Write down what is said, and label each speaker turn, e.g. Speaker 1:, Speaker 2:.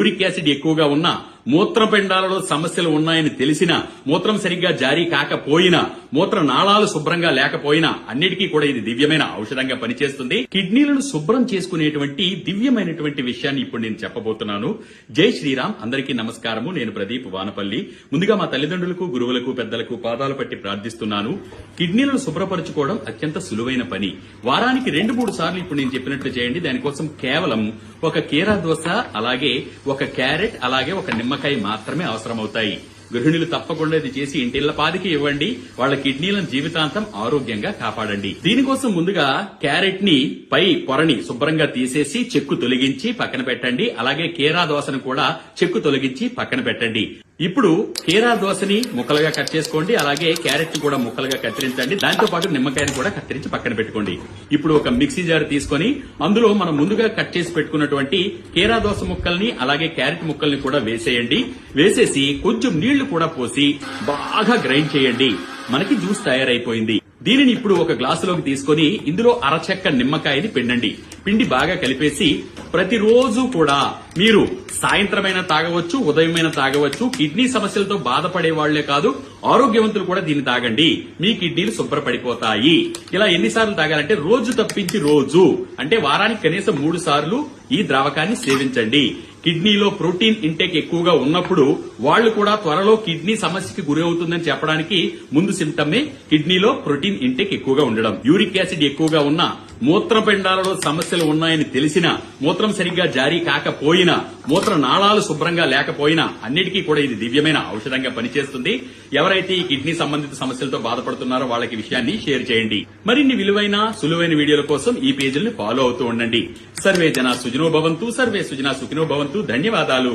Speaker 1: Uric acid ఎక్కువగా ఉన్నా, మూత్రపిండాలలో సమస్యలు ఉన్నాయని తెలిసినా, మూత్రం సరిగ్గా జారీ కాకపోయినా, మూత్ర నాళాలు శుభ్రంగా లేకపోయినా అన్నిటికీ కూడా ఇది దివ్యమైన ఔషధంగా పనిచేస్తుంది. కిడ్నీలను శుభ్రం చేసుకునేటువంటి దివ్యమైనటువంటి విషయాన్ని ఇప్పుడు నేను చెప్పబోతున్నాను. జై శ్రీరామ్. అందరికీ నమస్కారము. నేను ప్రదీప్ వానపల్లి. ముందుగా మా తల్లిదండ్రులకు, గురువులకు, పెద్దలకు పాదాలు పట్టి ప్రార్థిస్తున్నాను. కిడ్నీలను శుభ్రపరచుకోవడం అత్యంత సులువైన పని. వారానికి 2-3 సార్లు ఇప్పుడు నేను చెప్పినట్లు చేయండి. దానికోసం కేవలం ఒక కీరా దోస, అలాగే ఒక క్యారెట్, అలాగే ఒక నిమ్మకాయ మాత్రమే అవసరమవుతాయి. గృహిణులు తప్పకుండా ఇది చేసి ఇంటిళ్లపాదికి ఇవ్వండి. వాళ్ళ కిడ్నీలను జీవితాంతం ఆరోగ్యంగా కాపాడండి. దీనికోసం ముందుగా క్యారెట్ ని పై పొరని శుభ్రంగా తీసేసి చెక్కు తొలగించి పక్కన పెట్టండి. అలాగే కీరా దోసను కూడా చెక్కు తొలగించి పక్కన పెట్టండి. ఇప్పుడు కీరా దోసని ముక్కలుగా కట్ చేసుకోండి. అలాగే క్యారెట్ ని కూడా ముక్కలుగా కత్తిరించండి. దాంతో పాటు నిమ్మకాయని కూడా కత్తిరించి పక్కన పెట్టుకోండి. ఇప్పుడు ఒక మిక్సీ జార్ తీసుకొని అందులో మనం ముందుగా కట్ చేసి పెట్టుకున్నటువంటి కీరా దోస ముక్కల్ని, అలాగే క్యారెట్ ముక్కల్ని కూడా వేసేయండి. వేసేసి కొంచెం నీళ్లు కూడా పోసి బాగా గ్రైండ్ చేయండి. మనకి జ్యూస్ తయారైపోయింది. దీనిని ఇప్పుడు ఒక గ్లాసులోకి తీసుకొని ఇందులో అరచెక్క నిమ్మకాయని పిండండి. పిండి బాగా కలిపేసి ప్రతిరోజు కూడా మీరు సాయంత్రమైనా తాగవచ్చు, ఉదయమైనా తాగవచ్చు. కిడ్నీ సమస్యలతో బాధపడే వాళ్లే కాదు, ఆరోగ్యవంతులు కూడా దీన్ని తాగండి. మీ కిడ్నీలు శుభ్రపడిపోతాయి. ఇలా ఎన్నిసార్లు తాగాలంటే రోజు తప్పించి రోజు, అంటే వారానికి కనీసం 3 సార్లు ఈ ద్రావకాన్ని సేవించండి. కిడ్నీలో ప్రోటీన్ ఇంటేక్ ఎక్కువగా ఉన్నప్పుడు వాళ్లు కూడా త్వరలో కిడ్నీ సమస్యకి గురి అవుతుందని చెప్పడానికి ముందు సింప్టమే కిడ్నీలో ప్రోటీన్ ఇంటేక్ ఎక్కువగా ఉండడం. యూరిక్ యాసిడ్ ఎక్కువగా ఉన్నా, మూత్రపిండాలలో సమస్యలు ఉన్నాయని తెలిసినా, మూత్రం సరిగ్గా జారీ కాకపోయినా, మూత్ర నాళాలు శుభ్రంగా లేకపోయినా అన్నిటికీ కూడా ఇది దివ్యమైన ఔషధంగా పనిచేస్తుంది. ఎవరైతే ఈ కిడ్నీ సంబంధిత సమస్యలతో బాధపడుతున్నారో వాళ్ళకి విషయాన్ని షేర్ చేయండి. మరిన్ని విలువైన సులువైన వీడియోల కోసం ఈ పేజీల్ని ఫాలో అవుతూ ఉండండి. సర్వే జన సుజనో భవంతు, సర్వే సుజనా సుఖినో భవంతు. ధన్యవాదాలు.